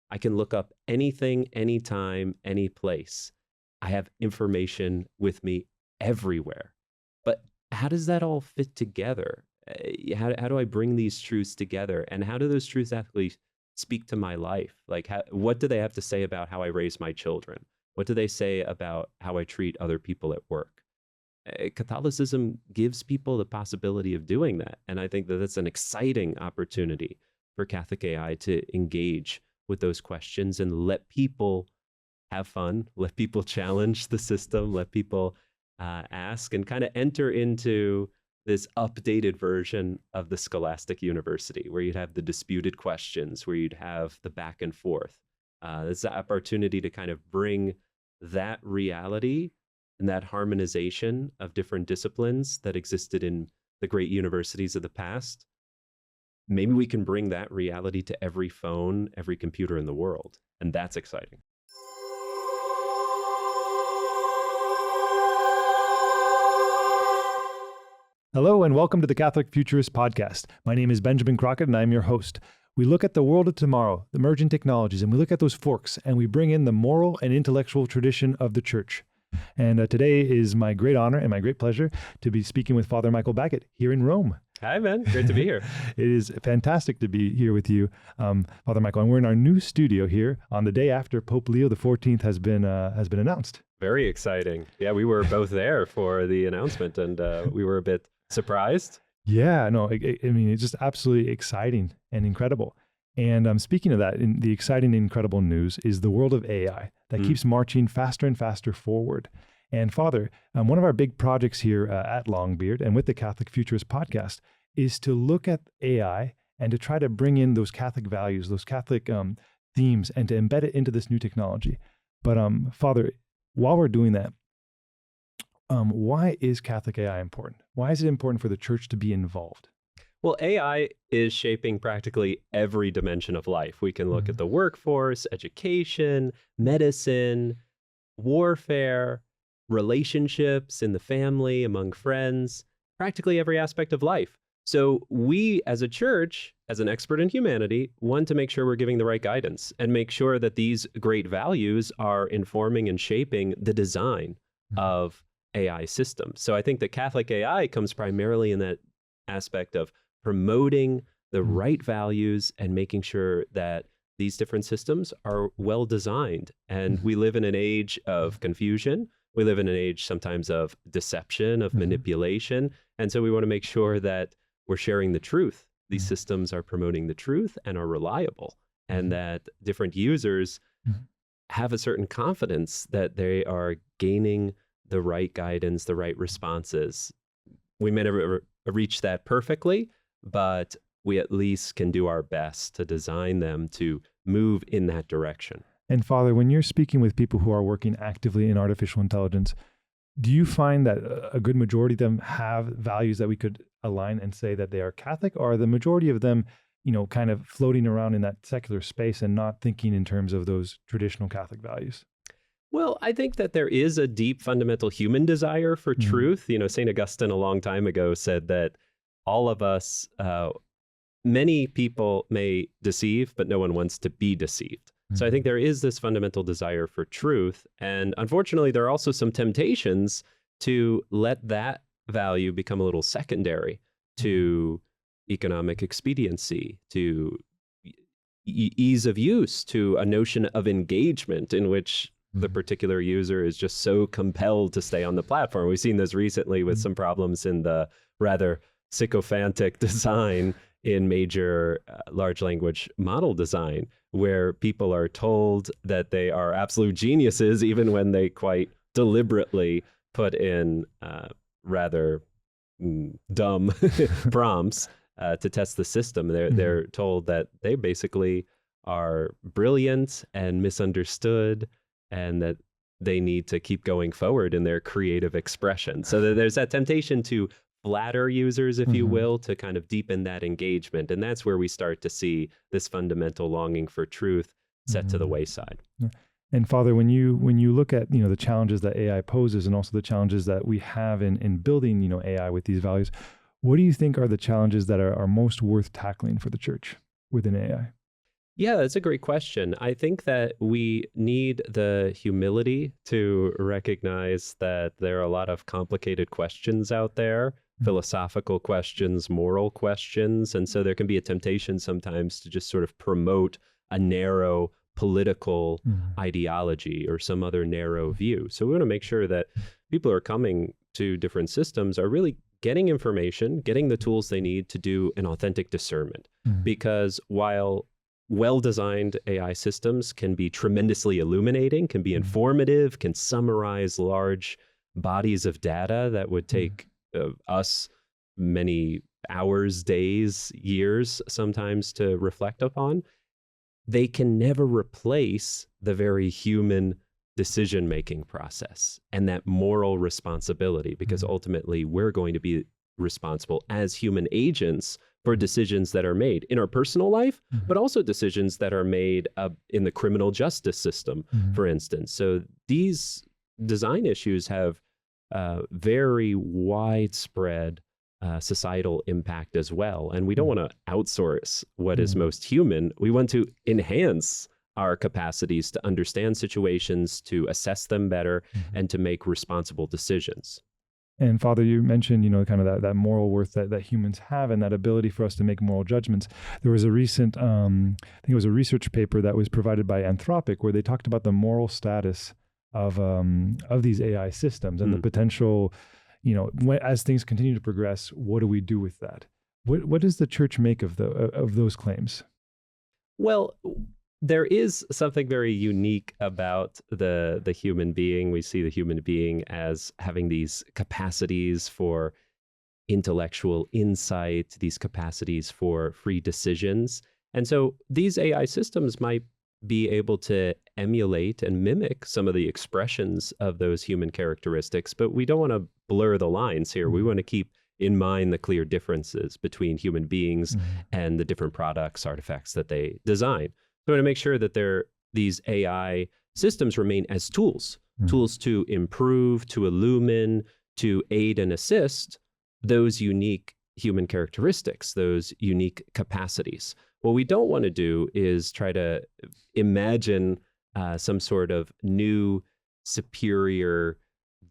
I can look up anything, anytime, any place. I have information with me everywhere. But how does that all fit together? How do I bring these truths together? And how do those truths actually speak to my life? Like, what do they have to say about how I raise my children? What do they say about how I treat other people at work? Catholicism gives people the possibility of doing that. And I think that that's an exciting opportunity for Catholic AI to engage with those questions and let people have fun, let people challenge the system, let people ask and kind of enter into this updated version of the scholastic university where you'd have the disputed questions, where you'd have the back and forth. There's the opportunity to kind of bring that reality and that harmonization of different disciplines that existed in the great universities of the past. Maybe we can bring that reality to every phone, every computer in the world. And that's exciting. Hello and welcome to the Catholic Futurist podcast. My name is Benjamin Crockett and I'm your host. We look at the world of tomorrow, the emerging technologies, and we look at those forks and we bring in the moral and intellectual tradition of the church. And today is my great honor and my great pleasure to be speaking with Father Michael Baggot here in Rome. Hi, man. Great to be here. It is fantastic to be here with you, Father Michael. And we're in our new studio here on the day after Pope Leo XIV has been announced. Very exciting. Yeah, we were both there for the announcement and we were a bit surprised. Yeah, no, I mean, it's just absolutely exciting and incredible. And speaking of that, the exciting and incredible news is the world of AI that keeps marching faster and faster forward. And Father, one of our big projects here at Longbeard and with the Catholic Futurist podcast is to look at AI and to try to bring in those Catholic values, those Catholic themes, and to embed it into this new technology. But Father, while we're doing that, why is Catholic AI important? Why is it important for the church to be involved? Well, AI is shaping practically every dimension of life. We can look at the workforce, education, medicine, warfare, relationships in the family, among friends, practically every aspect of life. So we as a church, as an expert in humanity, want to make sure we're giving the right guidance and make sure that these great values are informing and shaping the design of AI systems. So I think that Catholic AI comes primarily in that aspect of promoting the right values and making sure that these different systems are well designed. And we live in an age of confusion. We live in an age sometimes of deception, of manipulation. And so we want to make sure that we're sharing the truth. These systems are promoting the truth and are reliable, and that different users have a certain confidence that they are gaining the right guidance, the right responses. We may never reach that perfectly, but we at least can do our best to design them to move in that direction. And Father, when you're speaking with people who are working actively in artificial intelligence, do you find that a good majority of them have values that we could align and say that they are Catholic, or are the majority of them, kind of floating around in that secular space and not thinking in terms of those traditional Catholic values? Well, I think that there is a deep fundamental human desire for truth. St. Augustine a long time ago said that all of us, many people may deceive, but no one wants to be deceived. So I think there is this fundamental desire for truth. And unfortunately, there are also some temptations to let that value become a little secondary to economic expediency, to ease of use, to a notion of engagement in which the particular user is just so compelled to stay on the platform. We've seen this recently with some problems in the rather sycophantic design in major large language model design, where people are told that they are absolute geniuses, even when they quite deliberately put in rather dumb prompts to test the system. They're told that they basically are brilliant and misunderstood, and that they need to keep going forward in their creative expression. So there's that temptation to flatter users, if you will, to kind of deepen that engagement. And that's where we start to see this fundamental longing for truth set to the wayside. And Father, when you look at the challenges that AI poses and also the challenges that we have in building AI with these values, what do you think are the challenges that are most worth tackling for the church within AI? Yeah, that's a great question. I think that we need the humility to recognize that there are a lot of complicated questions out there, philosophical questions, moral questions. And so there can be a temptation sometimes to just sort of promote a narrow political ideology or some other narrow view. So we want to make sure that people who are coming to different systems are really getting information, getting the tools they need to do an authentic discernment. Because while well-designed AI systems can be tremendously illuminating, can be informative, can summarize large bodies of data that would take us many hours, days, years sometimes to reflect upon. They can never replace the very human decision-making process and that moral responsibility, because ultimately we're going to be responsible as human agents for decisions that are made in our personal life, but also decisions that are made in the criminal justice system, for instance. So these design issues have very widespread societal impact as well. And we don't want to outsource what is most human. We want to enhance our capacities to understand situations, to assess them better, and to make responsible decisions. And Father, you mentioned, kind of that moral worth that humans have and that ability for us to make moral judgments. There was a recent, I think it was a research paper that was provided by Anthropic, where they talked about the moral status of these AI systems and the potential, as things continue to progress, what do we do with that? What does the church make of those claims? Well, there is something very unique about the human being. We see the human being as having these capacities for intellectual insight, these capacities for free decisions. And so these AI systems might be able to emulate and mimic some of the expressions of those human characteristics, but we don't want to blur the lines here. We want to keep in mind the clear differences between human beings and the different products, artifacts that they design. So we want to make sure that these AI systems remain as tools to improve, to illumine, to aid and assist those unique human characteristics, those unique capacities. What we don't want to do is try to imagine some sort of new, superior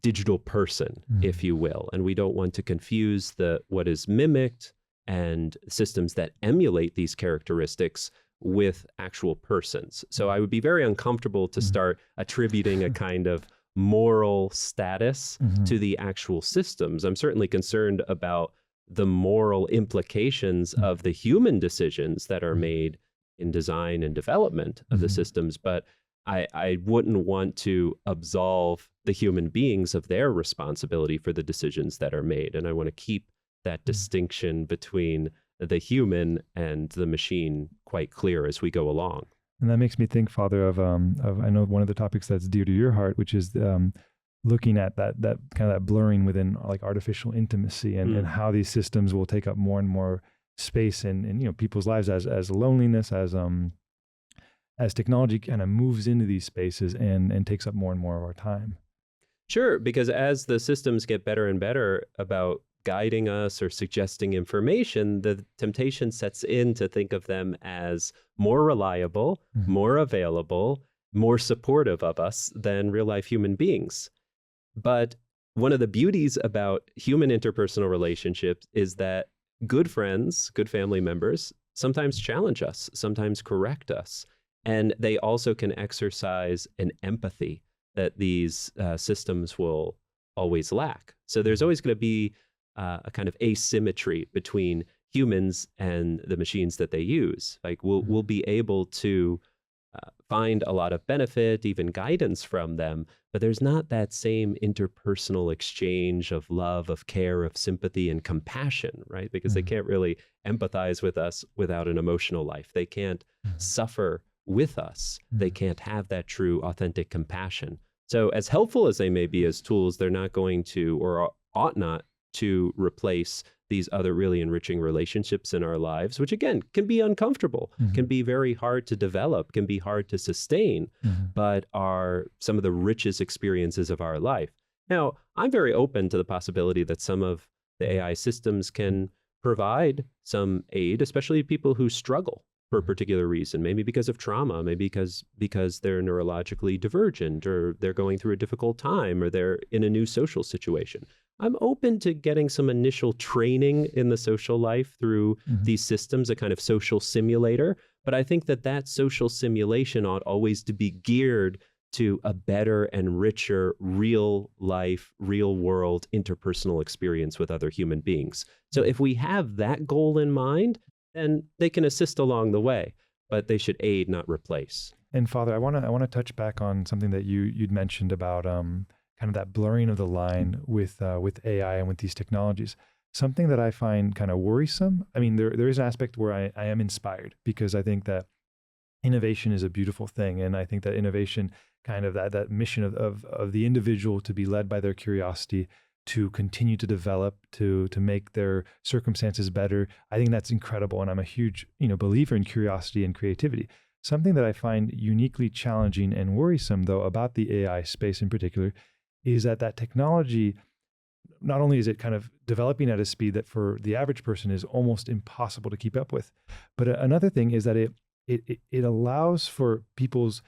digital person, if you will. And we don't want to confuse what is mimicked and systems that emulate these characteristics with actual persons. So I would be very uncomfortable to start attributing a kind of moral status to the actual systems. I'm certainly concerned about the moral implications of the human decisions that are made in design and development of the systems, but I wouldn't want to absolve the human beings of their responsibility for the decisions that are made. And I want to keep that distinction between the human and the machine quite clear as we go along. And that makes me think, Father, of I know one of the topics that's dear to your heart, which is looking at that kind of that blurring within like artificial intimacy and how these systems will take up more and more space in people's lives as loneliness, as technology kind of moves into these spaces and takes up more and more of our time. Sure, because as the systems get better and better about guiding us or suggesting information, the temptation sets in to think of them as more reliable, more available, more supportive of us than real life human beings. But one of the beauties about human interpersonal relationships is that good friends, good family members, sometimes challenge us, sometimes correct us. And they also can exercise an empathy that these systems will always lack. So there's always going to be a kind of asymmetry between humans and the machines that they use. Like we'll be able to find a lot of benefit, even guidance from them, but there's not that same interpersonal exchange of love, of care, of sympathy and compassion, right? Because they can't really empathize with us without an emotional life. They can't suffer with us. They can't have that true, authentic compassion. So as helpful as they may be as tools, they're not going to, or ought not to replace these other really enriching relationships in our lives, which again, can be uncomfortable, can be very hard to develop, can be hard to sustain, but are some of the richest experiences of our life. Now, I'm very open to the possibility that some of the AI systems can provide some aid, especially people who struggle for a particular reason, maybe because of trauma, maybe because they're neurologically divergent, or they're going through a difficult time, or they're in a new social situation. I'm open to getting some initial training in the social life through these systems, a kind of social simulator. But I think that social simulation ought always to be geared to a better and richer real life, real world interpersonal experience with other human beings. So if we have that goal in mind, then they can assist along the way, but they should aid, not replace. And Father, I want to touch back on something that you'd mentioned about kind of that blurring of the line with AI and with these technologies. Something that I find kind of worrisome. I mean, there is an aspect where I am inspired, because I think that innovation is a beautiful thing, and I think that innovation, kind of that mission of the individual to be led by their curiosity, to continue to develop, to make their circumstances better. I think that's incredible, and I'm a huge believer in curiosity and creativity. Something that I find uniquely challenging and worrisome, though, about the AI space in particular, is that technology, not only is it kind of developing at a speed that for the average person is almost impossible to keep up with, but another thing is that it allows for people's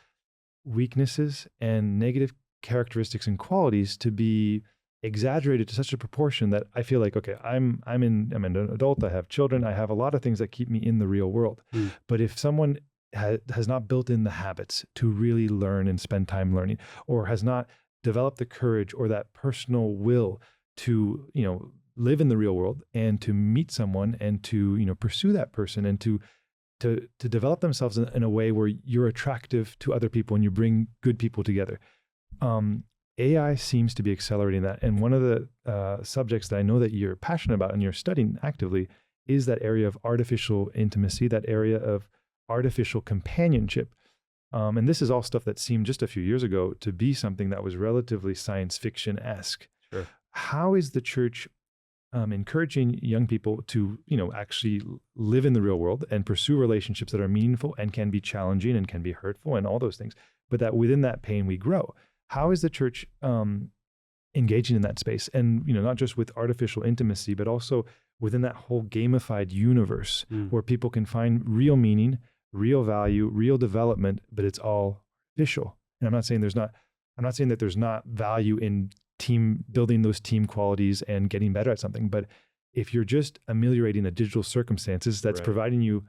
weaknesses and negative characteristics and qualities to be exaggerated to such a proportion that I feel like, okay, I'm an adult, I have children, I have a lot of things that keep me in the real world. But if someone has not built in the habits to really learn and spend time learning, or has not developed the courage or that personal will to live in the real world and to meet someone and to pursue that person and to develop themselves in a way where you're attractive to other people and you bring good people together. AI seems to be accelerating that. And one of the subjects that I know that you're passionate about and you're studying actively is that area of artificial intimacy, that area of artificial companionship. And this is all stuff that seemed just a few years ago to be something that was relatively science fiction-esque. Sure. How is the church encouraging young people to, actually live in the real world and pursue relationships that are meaningful and can be challenging and can be hurtful and all those things, but that within that pain we grow? How is the church engaging in that space? And, not just with artificial intimacy, but also within that whole gamified universe where people can find real meaning, real value, real development, but it's all artificial. And I'm not saying that there's not value in team building those team qualities and getting better at something. But if you're just ameliorating a digital circumstances that's providing you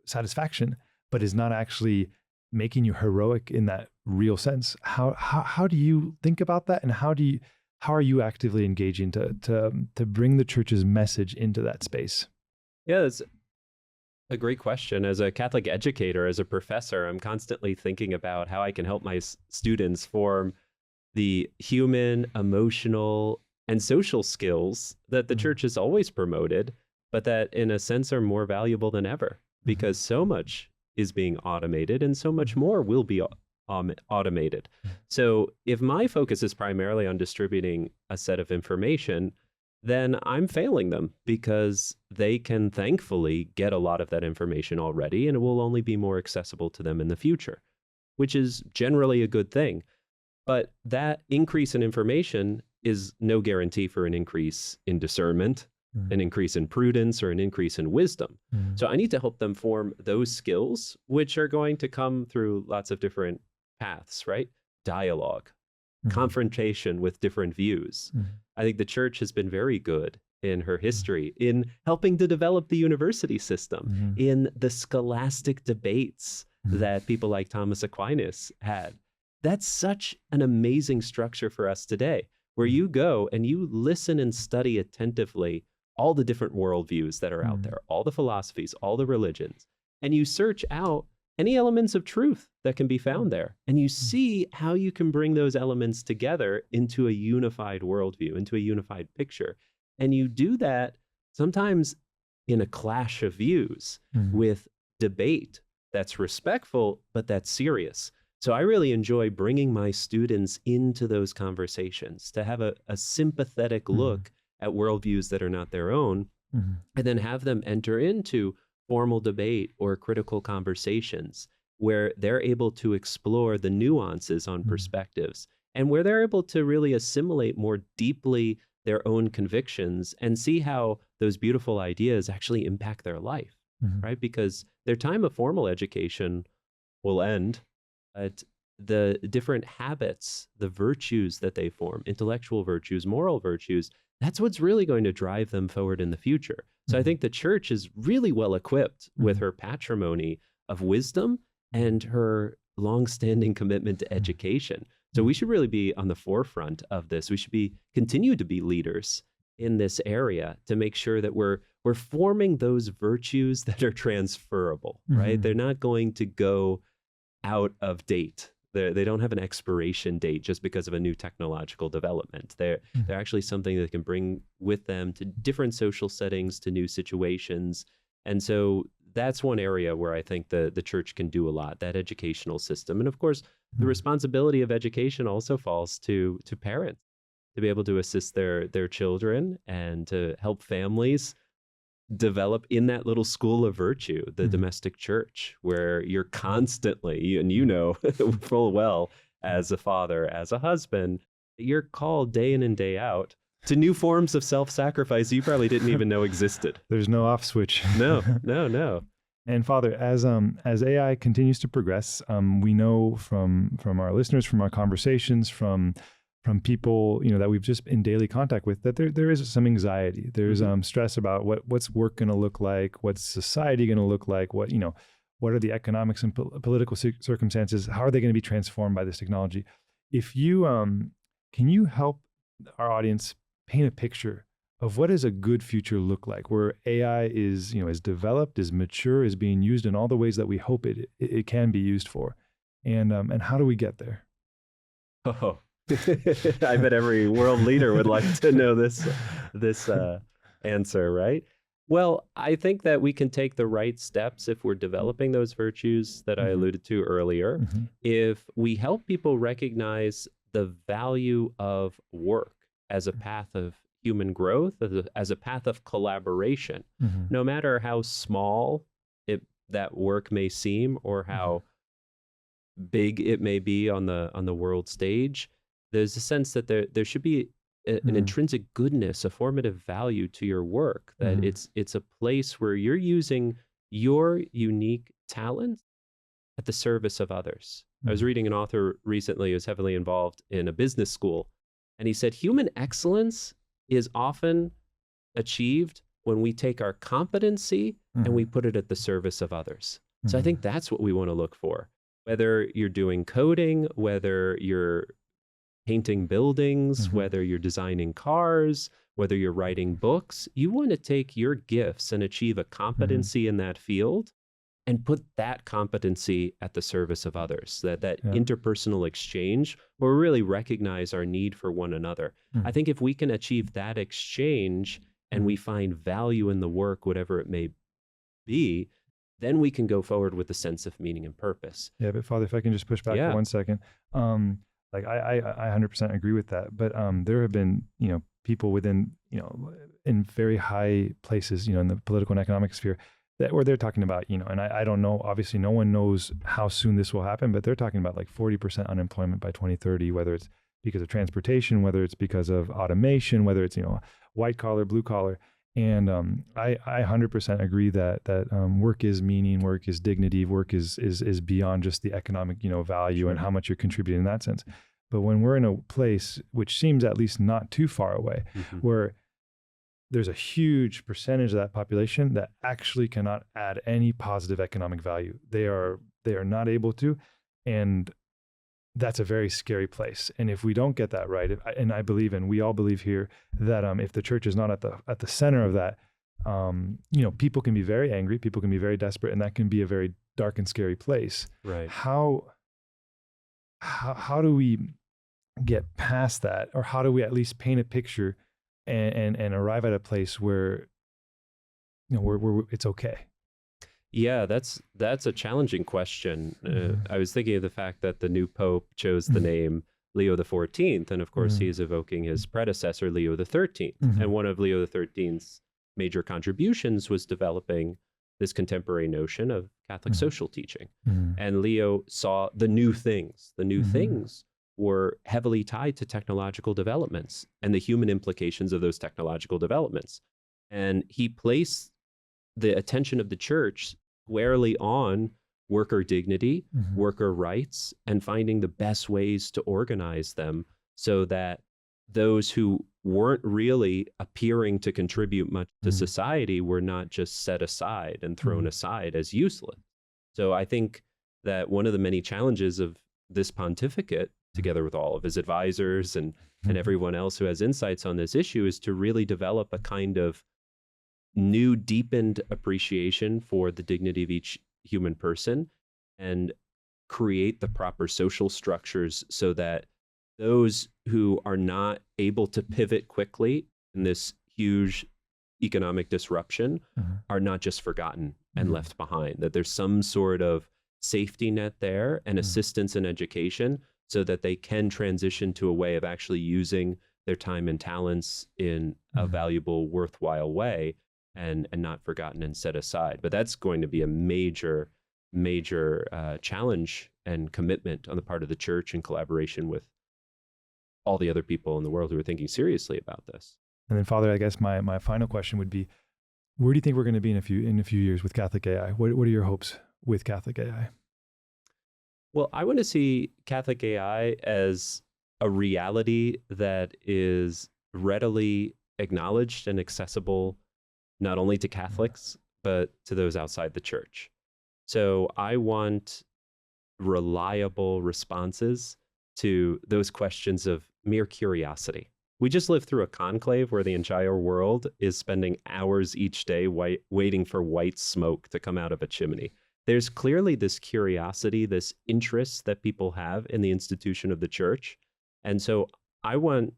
satisfaction, but is not actually making you heroic in that real sense, how do you think about that? And how are you actively engaging to bring the church's message into that space? Yeah, it's a great question. As a Catholic educator, as a professor, I'm constantly thinking about how I can help my students form the human, emotional, and social skills that the church has always promoted, but that in a sense are more valuable than ever, because so much is being automated and so much more will be automated. So if my focus is primarily on distributing a set of information, then I'm failing them, because they can thankfully get a lot of that information already, and it will only be more accessible to them in the future, which is generally a good thing. But that increase in information is no guarantee for an increase in discernment, an increase in prudence, or an increase in wisdom. So I need to help them form those skills, which are going to come through lots of different paths, right? Dialogue, confrontation with different views. I think the church has been very good in her history in helping to develop the university system, in the scholastic debates that people like Thomas Aquinas had. That's such an amazing structure for us today, where you go and you listen and study attentively all the different worldviews that are out there, all the philosophies, all the religions, and you search out any elements of truth that can be found there. And you see how you can bring those elements together into a unified worldview, into a unified picture. And you do that sometimes in a clash of views with debate that's respectful, but that's serious. So I really enjoy bringing my students into those conversations to have a sympathetic look at worldviews that are not their own, and then have them enter into formal debate or critical conversations where they're able to explore the nuances on perspectives, and where they're able to really assimilate more deeply their own convictions and see how those beautiful ideas actually impact their life. right? Because their time of formal education will end, but the different habits, the virtues that they form, intellectual virtues, moral virtues, that's what's really going to drive them forward in the future. So I think the church is really well equipped with her patrimony of wisdom and her longstanding commitment to education. So we should really be on the forefront of this. We should continue to be leaders in this area to make sure that we're forming those virtues that are transferable, right? They're not going to go out of date. They don't have an expiration date just because of a new technological development. They're actually something that can bring with them to different social settings, to new situations. And so that's one area where I think the church can do a lot, that educational system. And of course, the responsibility of education also falls to parents to be able to assist their children and to help families develop in that little school of virtue, the domestic church, where you're constantly, and you know full well as a father, as a husband, you're called day in and day out to new forms of self-sacrifice you probably didn't even know existed. There's no off switch. No. And Father, as AI continues to progress, we know from our listeners, from our conversations, from people that we've just in daily contact with, that there is some anxiety. There's stress about what's work going to look like, what's society going to look like, what are the economics and political circumstances, how are they going to be transformed by this technology? If you can you help our audience paint a picture of what does a good future look like, where AI is developed, is mature, is being used in all the ways that we hope it can be used for, and how do we get there? Oh. I bet every world leader would like to know this answer, right? Well, I think that we can take the right steps if we're developing those virtues that I alluded to earlier. If we help people recognize the value of work as a path of human growth, as a path of collaboration, no matter how small that work may seem or how big it may be on the world stage, there's a sense that there should be an intrinsic goodness, a formative value to your work, that it's a place where you're using your unique talent at the service of others. I was reading an author recently who's heavily involved in a business school, and he said human excellence is often achieved when we take our competency and we put it at the service of others. So I think that's what we want to look for. Whether you're doing coding, whether you're painting buildings, whether you're designing cars, whether you're writing books, you want to take your gifts and achieve a competency in that field and put that competency at the service of others, that interpersonal exchange where we really recognize our need for one another. I think if we can achieve that exchange and we find value in the work, whatever it may be, then we can go forward with a sense of meaning and purpose. Yeah, but Father, if I can just push back for 1 second. Like I 100% agree with that. But there have been, people within, in very high places, in the political and economic sphere where they're talking about, and I don't know, obviously no one knows how soon this will happen, but they're talking about like 40% unemployment by 2030, whether it's because of transportation, whether it's because of automation, whether it's, white collar, blue collar. And I 100% agree that work is meaning, work is dignity, work is beyond just the economic value and how much you're contributing in that sense. But when we're in a place which seems at least not too far away, where there's a huge percentage of that population that actually cannot add any positive economic value, they are not able to, and that's a very scary place. And if we don't get that right, and I believe, and we all believe here, that if the church is not at the center of that, people can be very angry, people can be very desperate, and that can be a very dark and scary place. Right. How do we get past that, or how do we at least paint a picture and arrive at a place where where it's okay? Yeah, that's a challenging question. I was thinking of the fact that the new Pope chose the name Leo XIV, and of course he is evoking his predecessor, Leo XIII. And one of Leo XIII's major contributions was developing this contemporary notion of Catholic social teaching. And Leo saw the new things. The new things were heavily tied to technological developments and the human implications of those technological developments. And he placed the attention of the church squarely on worker dignity, worker rights, and finding the best ways to organize them so that those who weren't really appearing to contribute much to society were not just set aside and thrown aside as useless. So I think that one of the many challenges of this pontificate, together with all of his advisors and everyone else who has insights on this issue, is to really develop a kind of new, deepened appreciation for the dignity of each human person and create the proper social structures so that those who are not able to pivot quickly in this huge economic disruption are not just forgotten and left behind, that there's some sort of safety net there and assistance in education so that they can transition to a way of actually using their time and talents in a valuable, worthwhile way and not forgotten and set aside. But that's going to be a major challenge and commitment on the part of the church in collaboration with all the other people in the world who are thinking seriously about this. And then, Father, I guess my final question would be, where do you think we're going to be in a few years with Catholic AI? What are your hopes with Catholic AI? Well, I want to see Catholic AI as a reality that is readily acknowledged and accessible not only to Catholics, but to those outside the church. So I want reliable responses to those questions of mere curiosity. We just lived through a conclave where the entire world is spending hours each day waiting for white smoke to come out of a chimney. There's clearly this curiosity, this interest that people have in the institution of the church. And so I want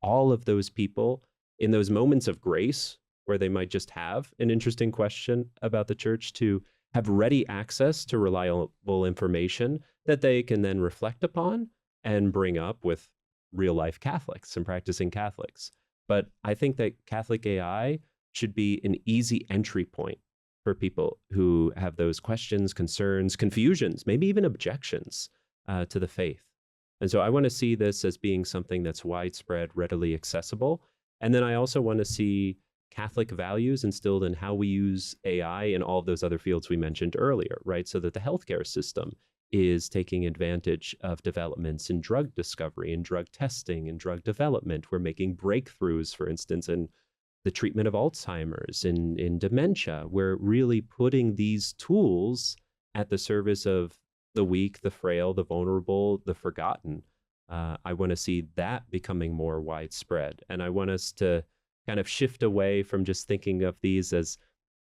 all of those people in those moments of grace where they might just have an interesting question about the church to have ready access to reliable information that they can then reflect upon and bring up with real life Catholics and practicing Catholics. But I think that Catholic AI should be an easy entry point for people who have those questions, concerns, confusions, maybe even objections to the faith. And so I want to see this as being something that's widespread, readily accessible. And then I also want to see Catholic values instilled in how we use AI in all of those other fields we mentioned earlier, right? So that the healthcare system is taking advantage of developments in drug discovery, in drug testing, and drug development. We're making breakthroughs, for instance, in the treatment of Alzheimer's, in dementia. We're really putting these tools at the service of the weak, the frail, the vulnerable, the forgotten. I want to see that becoming more widespread. And I want us to kind of shift away from just thinking of these as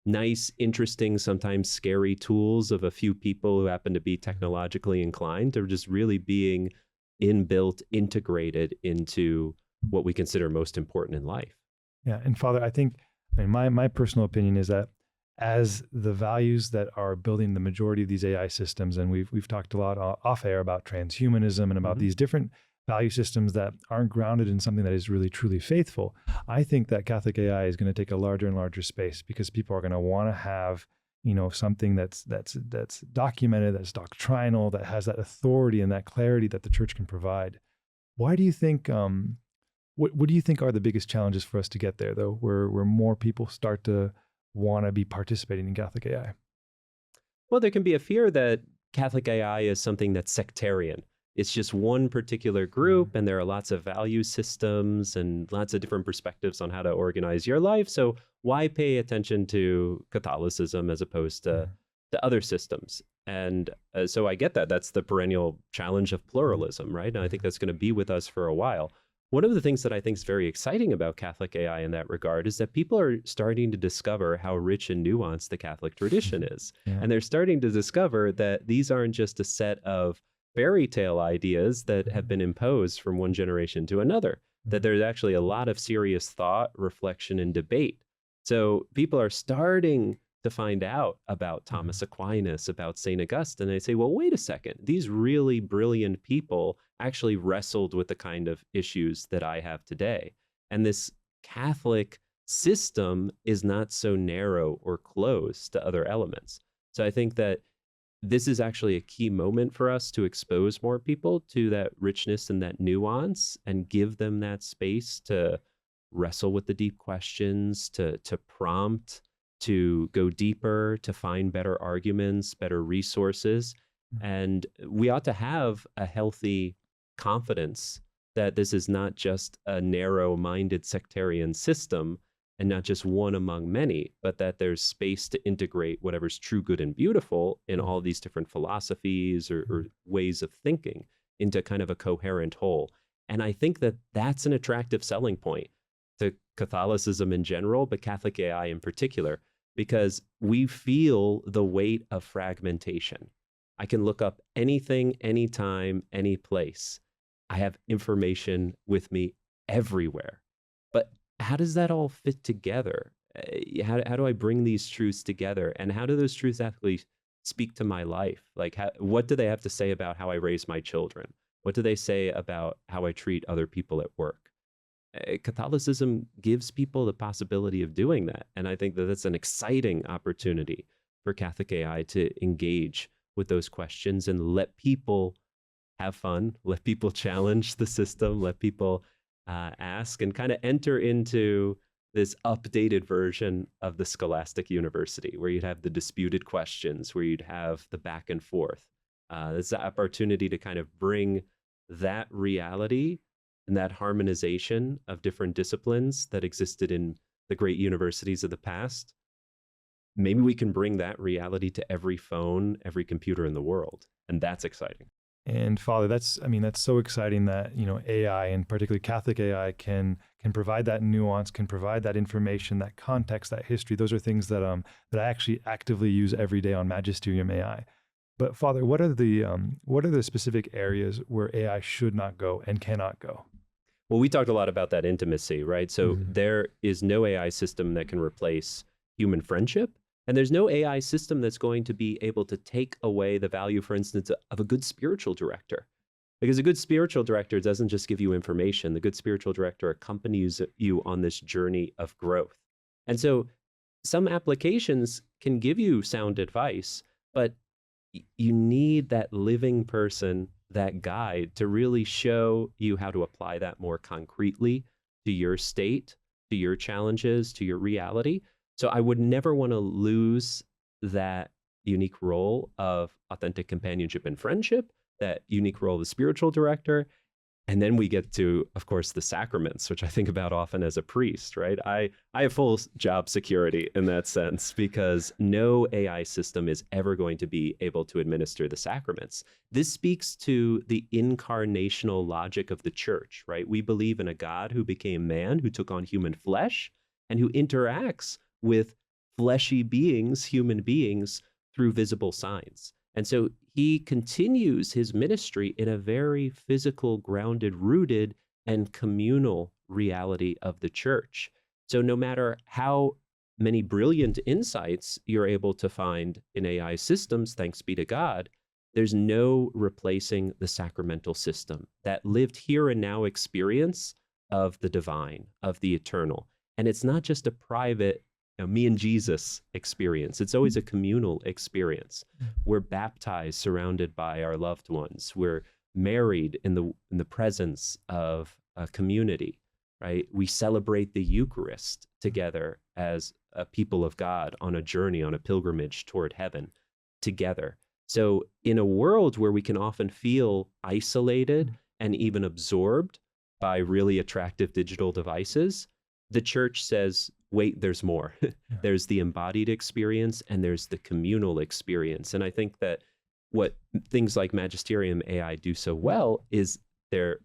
nice, interesting, sometimes scary tools of a few people who happen to be technologically inclined, to just really being inbuilt, integrated into what we consider most important in life. Yeah, and Father, I think, my personal opinion is that as the values that are building the majority of these AI systems, and we've talked a lot off air about transhumanism and about these different value systems that aren't grounded in something that is really truly faithful, I think that Catholic AI is going to take a larger and larger space because people are going to want to have, something that's documented, that's doctrinal, that has that authority and that clarity that the church can provide. Why do you think? What do you think are the biggest challenges for us to get there, though, where more people start to want to be participating in Catholic AI? Well, there can be a fear that Catholic AI is something that's sectarian. It's just one particular group, and there are lots of value systems and lots of different perspectives on how to organize your life. So why pay attention to Catholicism as opposed to other systems? And so I get that. That's the perennial challenge of pluralism, right? And I think that's going to be with us for a while. One of the things that I think is very exciting about Catholic AI in that regard is that people are starting to discover how rich and nuanced the Catholic tradition is. And they're starting to discover that these aren't just a set of fairy tale ideas that have been imposed from one generation to another, that there's actually a lot of serious thought, reflection, and debate. So people are starting to find out about Thomas Aquinas, about St. Augustine, and they say, well, wait a second, these really brilliant people actually wrestled with the kind of issues that I have today. And this Catholic system is not so narrow or closed to other elements. So I think that this is actually a key moment for us to expose more people to that richness and that nuance and give them that space to wrestle with the deep questions, to prompt to go deeper, to find better arguments, better resources. And we ought to have a healthy confidence that this is not just a narrow-minded sectarian system and not just one among many, but that there's space to integrate whatever's true, good, and beautiful in all these different philosophies or ways of thinking into kind of a coherent whole. And I think that that's an attractive selling point to Catholicism in general, but Catholic AI in particular, because we feel the weight of fragmentation. I can look up anything, anytime, any place. I have information with me everywhere. But how does that all fit together? How do I bring these truths together? And how do those truths actually speak to my life? Like, what do they have to say about how I raise my children? What do they say about how I treat other people at work? Catholicism gives people the possibility of doing that. And I think that that's an exciting opportunity for Catholic AI to engage with those questions and let people have fun, let people challenge the system, let people ask and kind of enter into this updated version of the scholastic university where you'd have the disputed questions, where you'd have the back and forth. It's an opportunity to kind of bring that reality and that harmonization of different disciplines that existed in the great universities of the past. Maybe we can bring that reality to every phone, every computer in the world. And that's exciting. And Father, that's so exciting that, AI, and particularly Catholic AI, can provide that nuance, can provide that information, that context, that history. Those are things that I actually actively use every day on Magisterium AI. But Father, what are the specific areas where AI should not go and cannot go? Well, we talked a lot about that intimacy, right? So there is no AI system that can replace human friendship. And there's no AI system that's going to be able to take away the value, for instance, of a good spiritual director. Because a good spiritual director doesn't just give you information. The good spiritual director accompanies you on this journey of growth. And so some applications can give you sound advice, but you need that living person, that guide, to really show you how to apply that more concretely to your state, to your challenges, to your reality. So I would never want to lose that unique role of authentic companionship and friendship, that unique role of the spiritual director. And then we get to, of course, the sacraments, which I think about often as a priest, right? I have full job security in that sense, because no AI system is ever going to be able to administer the sacraments. This speaks to the incarnational logic of the church, right? We believe in a God who became man, who took on human flesh, and who interacts with fleshy beings, human beings, through visible signs. And so he continues his ministry in a very physical, grounded, rooted, and communal reality of the church. So no matter how many brilliant insights you're able to find in AI systems, thanks be to God, there's no replacing the sacramental system, that lived here and now experience of the divine, of the eternal. And it's not just a private, me and Jesus experience. It's always a communal experience. We're baptized surrounded by our loved ones. We're married in the presence of a community, right? We celebrate the Eucharist together as a people of God on a journey, on a pilgrimage toward heaven together. So in a world where we can often feel isolated and even absorbed by really attractive digital devices, the church says, wait, there's more. There's the embodied experience and there's the communal experience. And I think that what things like Magisterium AI do so well is they're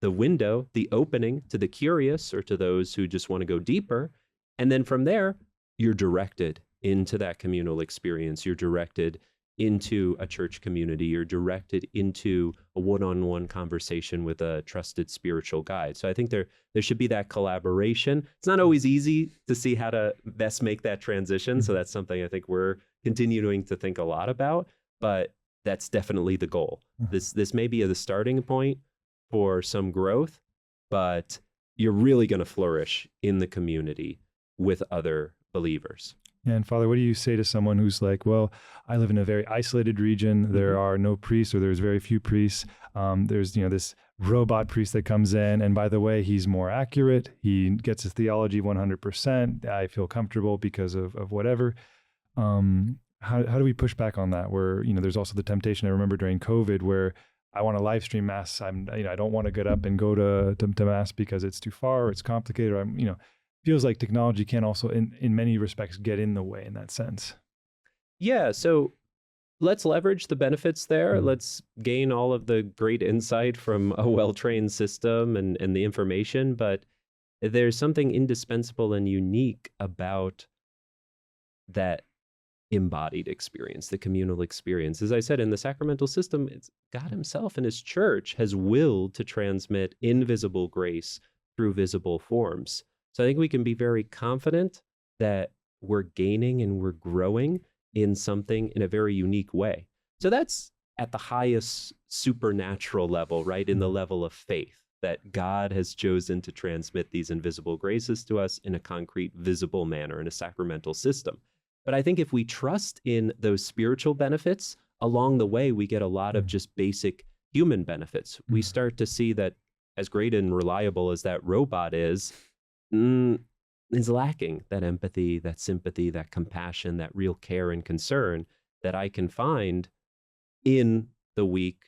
the window, the opening to the curious or to those who just want to go deeper. And then from there, you're directed into that communal experience. You're directed into a church community. You're directed into a one-on-one conversation with a trusted spiritual guide. So I think there should be that collaboration. It's not always easy to see how to best make that transition. So that's something I think we're continuing to think a lot about, but that's definitely the goal. This may be the starting point for some growth, but you're really going to flourish in the community with other believers. And Father, what do you say to someone who's like, well, I live in a very isolated region. There are no priests, or there's very few priests. There's, this robot priest that comes in. And by the way, he's more accurate. He gets his theology 100%. I feel comfortable because of whatever. How do we push back on that? Where, there's also the temptation, I remember during COVID, where I want to live stream mass. I don't want to get up and go to mass because it's too far, or it's complicated, or feels like technology can also in many respects get in the way in that sense. Yeah, so let's leverage the benefits there. Let's gain all of the great insight from a well-trained system and the information, but there's something indispensable and unique about that embodied experience, the communal experience. As I said, in the sacramental system, it's God himself and his church has willed to transmit invisible grace through visible forms. So I think we can be very confident that we're gaining and we're growing in something in a very unique way. So that's at the highest supernatural level, right? In the level of faith, that God has chosen to transmit these invisible graces to us in a concrete, visible manner in a sacramental system. But I think if we trust in those spiritual benefits, along the way, we get a lot of just basic human benefits. We start to see that as great and reliable as that robot is lacking that empathy, that sympathy, that compassion, that real care and concern that I can find in the weak,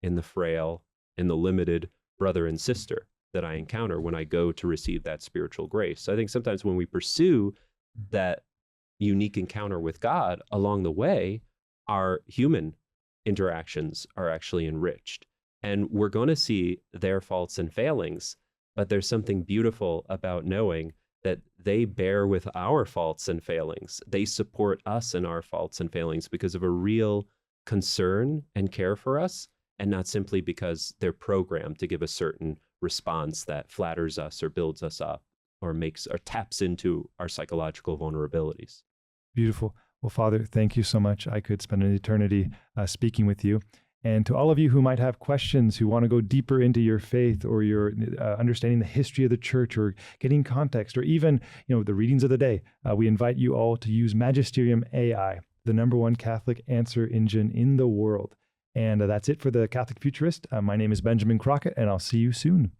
in the frail, in the limited brother and sister that I encounter when I go to receive that spiritual grace. So I think sometimes when we pursue that unique encounter with God along the way, our human interactions are actually enriched. And we're going to see their faults and failings, but there's something beautiful about knowing that they bear with our faults and failings. They support us in our faults and failings because of a real concern and care for us, and not simply because they're programmed to give a certain response that flatters us or builds us up or taps into our psychological vulnerabilities. Beautiful. Well, Father, thank you so much. I could spend an eternity speaking with you. And to all of you who might have questions, who want to go deeper into your faith, or your understanding the history of the church, or getting context, or even the readings of the day, we invite you all to use Magisterium AI, the #1 Catholic answer engine in the world. And that's it for the Catholic Futurist. My name is Benjamin Crockett, and I'll see you soon.